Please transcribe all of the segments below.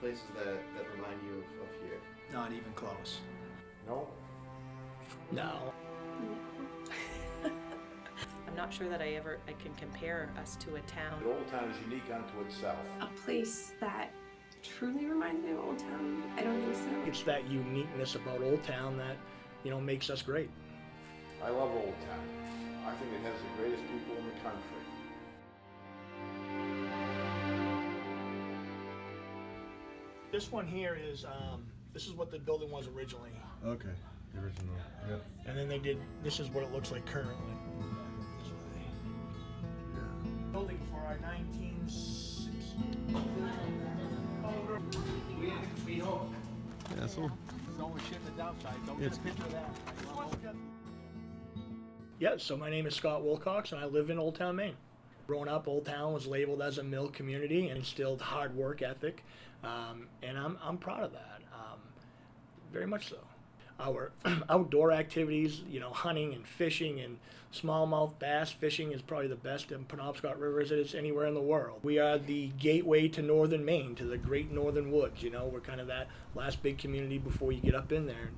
places that remind you of here? Not even close. No? No. I'm not sure that I can compare us to a town. The Old Town is unique unto itself. A place that truly reminds me of Old Town? I don't think so. It's that uniqueness about Old Town that, makes us great. I love Old Town. I think it has the greatest people in the country. This one here is, this is what the building was originally. Okay, the original, yeah. And then this is what it looks like currently. Building for our 1960s. We hope. Yeah, so. There's always shit in the downside. Don't get a picture of that. Yeah, so my name is Scott Wilcox and I live in Old Town, Maine. Growing up, Old Town was labeled as a mill community and instilled hard work ethic. And I'm proud of that, very much so. Our outdoor activities, hunting and fishing and smallmouth bass fishing is probably the best in Penobscot River as it is anywhere in the world. We are the gateway to northern Maine, to the great northern woods. We're kind of that last big community before you get up in there.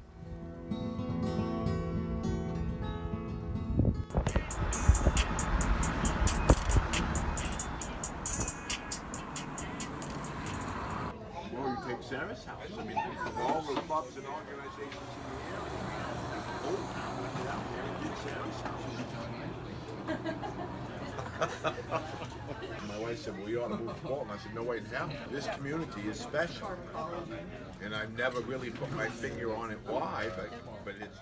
Sarah's house. I mean, all the clubs and organizations in the area. Old Town went down there and did Sarah's house. My wife said, well, you ought to move to Bolton. I said, no, wait, hell. This community is special. And I've never really put my finger on it why, but it's,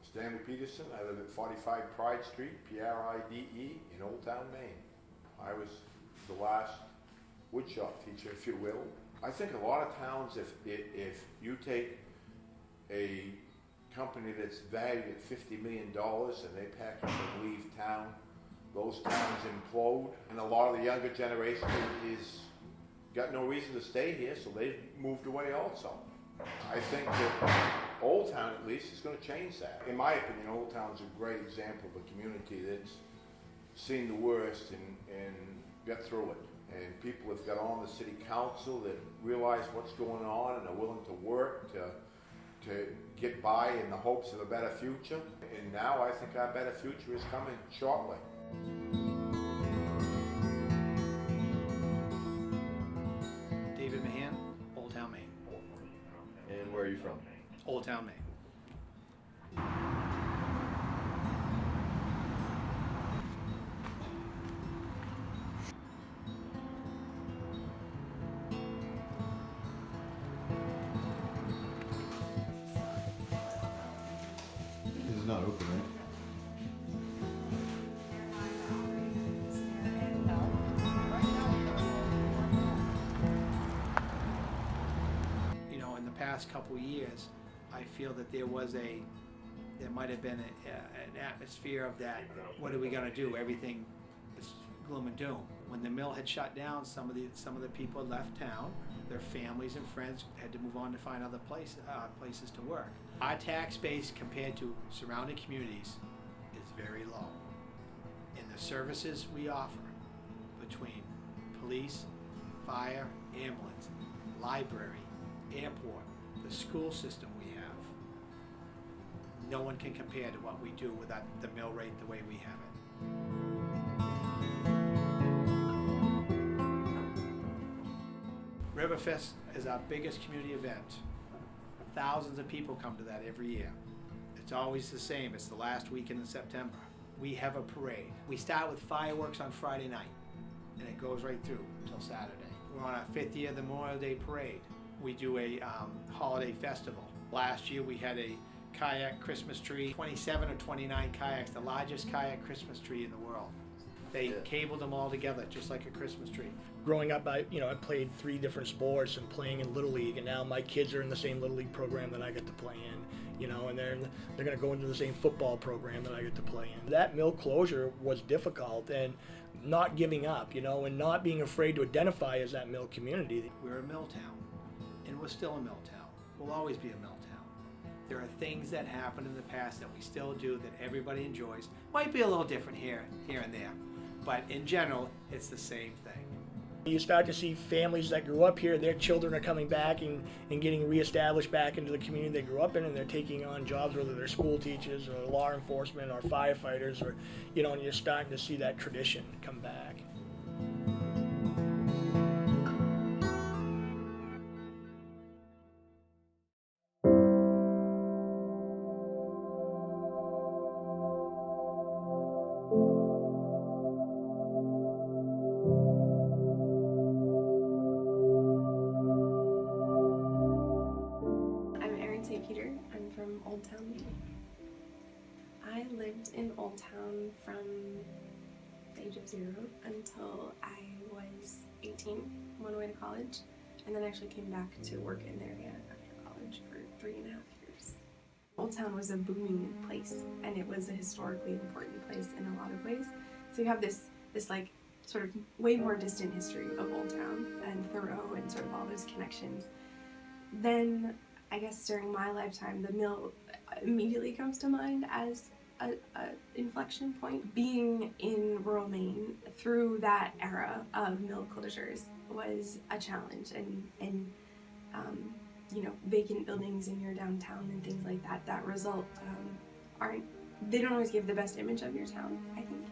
Stanley Peterson. I live at 45 Pride Street, Pride in Old Town, Maine. I was the last woodshop teacher, if you will. I think a lot of towns, if you take a company that's valued at $50 million and they pack up and leave town, those towns implode, and a lot of the younger generation is got no reason to stay here, so they've moved away also. I think that Old Town, at least, is going to change that. In my opinion, Old Town's a great example of a community that's seen the worst and got through it. And people have got on the city council that realize what's going on and are willing to work to get by in the hopes of a better future. And now I think our better future is coming shortly. David Mahan, Old Town, Maine. And where are you from? Old Town, Maine. It's not open, right? In the past couple of years, I feel that there might have been an atmosphere of that, what are we gonna do? Everything is gloom and doom. When the mill had shut down, some of the people had left town. Their families and friends had to move on to find other places to work. Our tax base compared to surrounding communities is very low. And the services we offer between police, fire, ambulance, library, airport, the school system we have, no one can compare to what we do without the mill rate the way we have it. Riverfest is our biggest community event. Thousands of people come to that every year. It's always the same. It's the last weekend in September. We have a parade. We start with fireworks on Friday night, and it goes right through until Saturday. We're on our 5th year of the Memorial Day Parade. We do a holiday festival. Last year we had a kayak Christmas tree, 27 or 29 kayaks, the largest kayak Christmas tree in the world. They cabled them all together just like a Christmas tree. Growing up, I played 3 different sports and playing in Little League, and now my kids are in the same Little League program that I get to play in, and they're going to go into the same football program that I get to play in. That mill closure was difficult, and not giving up, and not being afraid to identify as that mill community. We're a mill town, and we're still a mill town. We'll always be a mill town. There are things that happened in the past that we still do that everybody enjoys. Might be a little different here and there, but in general, it's the same thing. You start to see families that grew up here, their children are coming back and getting reestablished back into the community they grew up in, and they're taking on jobs, whether they're school teachers or law enforcement or firefighters, or, and you're starting to see that tradition come back. I'm Erin St. I'm from Old Town, Maine. I lived in Old Town from the age of 0 until I was 18, went away to college, and then actually came back to work in the area after college for 3.5 years. Old Town was a booming place, and it was a historically important place in a lot of ways. So you have this like sort of way more distant history of Old Town and Thoreau and sort of all those connections. Then I guess during my lifetime, the mill immediately comes to mind as a inflection point. Being in rural Maine through that era of mill closures was a challenge, and vacant buildings in your downtown and things like that result they don't always give the best image of your town, I think.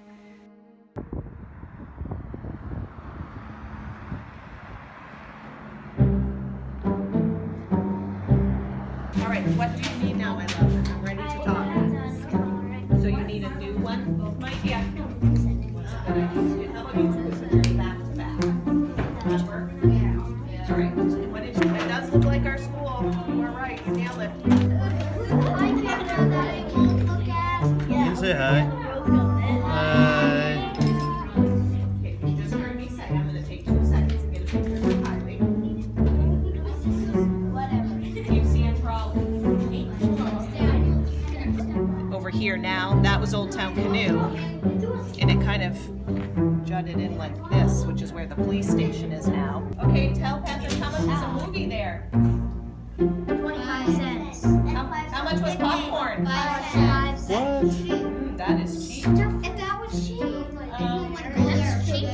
All right, what do you need now, my love? I'm ready to talk. So you need a new one? Yeah. How about you put them back to back? Does that work? Yeah. All right. What is it? Does look like our school. You are right. You nailed it. You can say hi. Hi. Okay, you just heard me say I'm going to take 2 seconds and get a picture of the highway. Keep seeing problems. Over here now, that was Old Town Canoe, and it kind of jutted in like this, which is where the police station is now. Okay, tell Patrick, how much was a movie there? 25 cents. How much was popcorn? 5 cents. That is cheap. If that was cheap, that's cheap.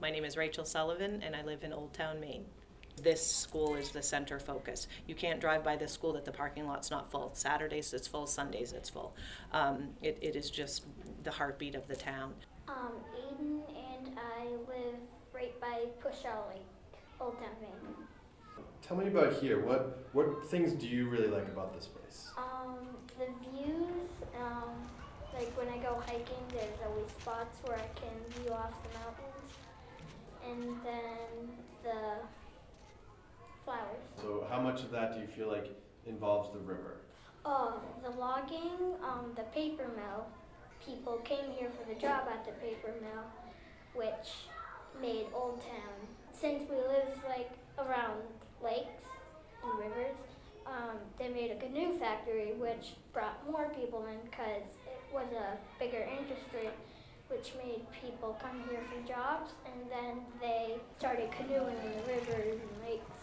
My name is Rachel Sullivan, and I live in Old Town, Maine. This school is the center focus. You can't drive by this school that the parking lot's not full. Saturdays it's full, Sundays it's full. It is just the heartbeat of the town. Aiden and I live right by Pushell Lake, Old Town, Maine. Tell me about here. What things do you really like about this place? The views, like when I go hiking, there's always spots where I can view off the mountains. And then the flowers. So how much of that do you feel like involves the river? The logging, the paper mill. People came here for the job at the paper mill, which made Old Town. Since we live like around lakes and rivers, they made a canoe factory, which brought more people in because it was a bigger industry, which made people come here for jobs, and then they started canoeing in the rivers and lakes.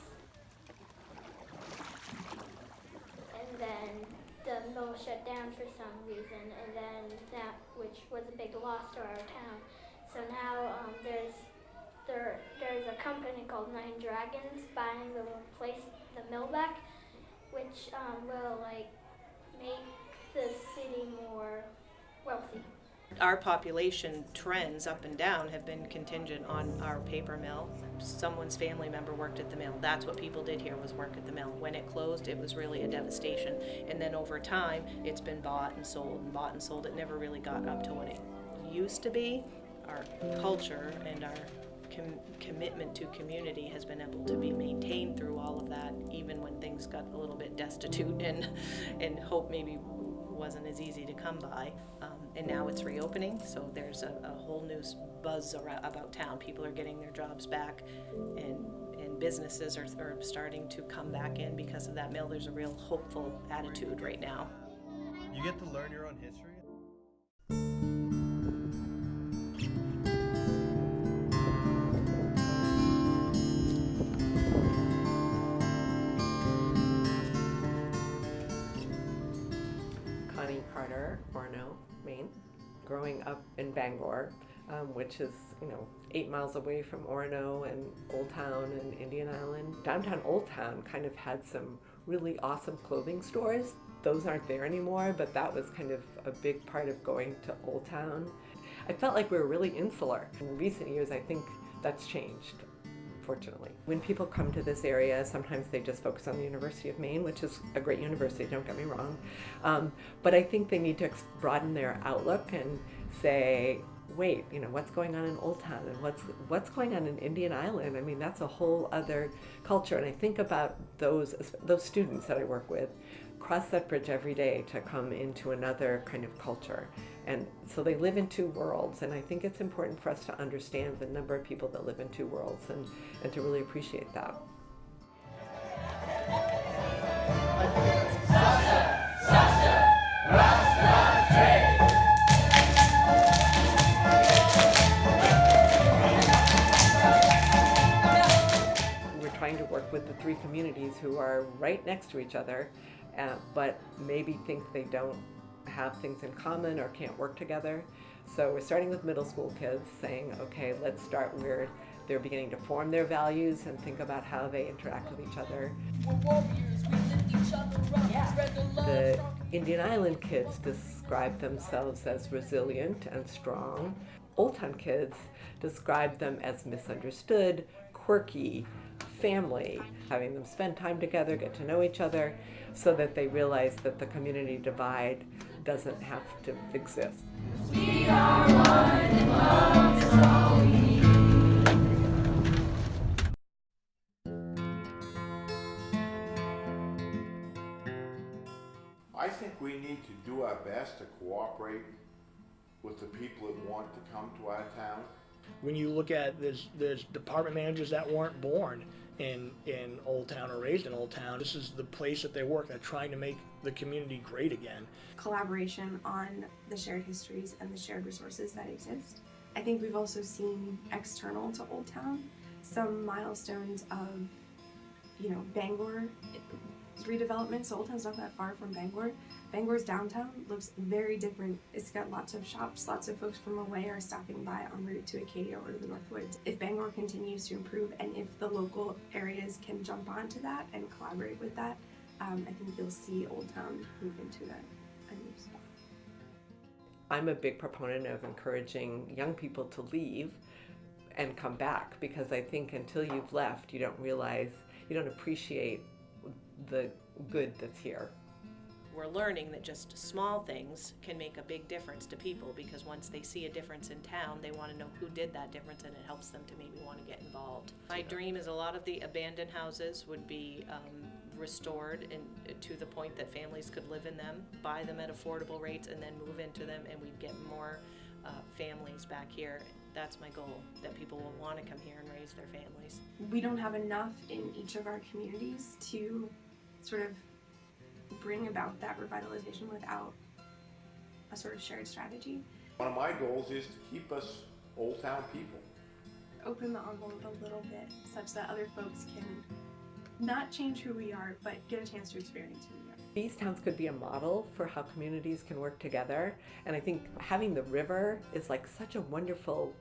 And then the mill shut down for some reason, and then that, which was a big loss to our town. So now there's a company called Nine Dragons buying the mill back, which will like make the city more wealthy. Our population trends up and down have been contingent on our paper mill. Someone's family member worked at the mill. That's what people did here, was work at the mill. When it closed, it was really a devastation. And then over time, it's been bought and sold and bought and sold. It never really got up to what it used to be. Our culture and our commitment to community has been able to be maintained through all of that, even when things got a little bit destitute and hope maybe wasn't as easy to come by. And now it's reopening, so there's a whole new buzz about town. People are getting their jobs back, and businesses are starting to come back in because of that mill. There's a real hopeful attitude right now. You get to learn your own history? Connie Carter, Orono, Maine. Growing up in Bangor, which is, 8 miles away from Orono and Old Town and Indian Island. Downtown Old Town kind of had some really awesome clothing stores. Those aren't there anymore, but that was kind of a big part of going to Old Town. I felt like we were really insular. In recent years, I think that's changed, fortunately. When people come to this area, sometimes they just focus on the University of Maine, which is a great university, don't get me wrong. But I think they need to broaden their outlook and say, wait, what's going on in Old Town and what's going on in Indian Island? I mean, that's a whole other culture. And I think about those students that I work with cross that bridge every day to come into another kind of culture. And so they live in two worlds, and I think it's important for us to understand the number of people that live in two worlds and to really appreciate that. We're trying to work with the three communities who are right next to each other, but maybe think they don't have things in common or can't work together. So we're starting with middle school kids, saying, okay, let's start where they're beginning to form their values and think about how they interact with each other. The Indian Island kids describe themselves as resilient and strong. Old Town kids describe them as misunderstood, quirky, family, having them spend time together, get to know each other, so that they realize that the community divide doesn't have to exist. We are one and love is all we need. I think we need to do our best to cooperate with the people that want to come to our town. When you look at, there's department managers that weren't born in Old Town or raised in Old Town. This is the place that they work. They're trying to make the community great again. Collaboration on the shared histories and the shared resources that exist. I think we've also seen external to Old Town some milestones of, Bangor's redevelopment. So Old Town's not that far from Bangor. Bangor's downtown looks very different. It's got lots of shops, lots of folks from away are stopping by en route to Acadia or to the North Woods. If Bangor continues to improve and if the local areas can jump onto that and collaborate with that, I think you'll see Old Town move into a new spot. I'm a big proponent of encouraging young people to leave and come back, because I think until you've left, you don't appreciate the good that's here. We're learning that just small things can make a big difference to people, because once they see a difference in town, they want to know who did that difference, and it helps them to maybe want to get involved. My dream is a lot of the abandoned houses would be restored to the point that families could live in them, buy them at affordable rates, and then move into them, and we'd get more families back here. That's my goal, that people will want to come here and raise their families. We don't have enough in each of our communities to sort of bring about that revitalization without a sort of shared strategy. One of my goals is to keep us Old Town people. Open the envelope a little bit such that other folks can not change who we are, but get a chance to experience who we are. These towns could be a model for how communities can work together, and I think having the river is like such a wonderful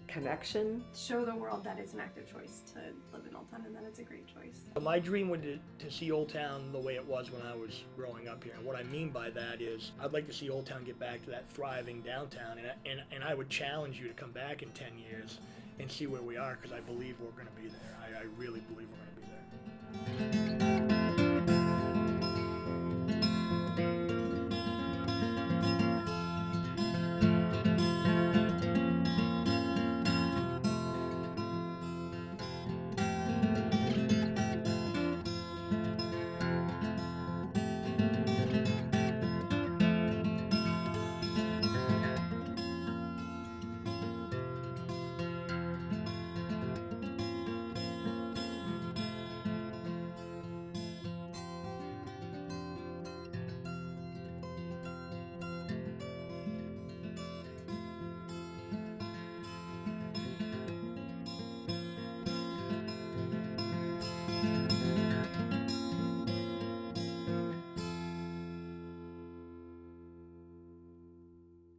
connection. Show the world that it's an active choice to live in Old Town and that it's a great choice. My dream would be to see Old Town the way it was when I was growing up here. And what I mean by that is I'd like to see Old Town get back to that thriving downtown. And I would challenge you to come back in 10 years and see where we are, because I believe we're going to be there. I really believe we're going to be there.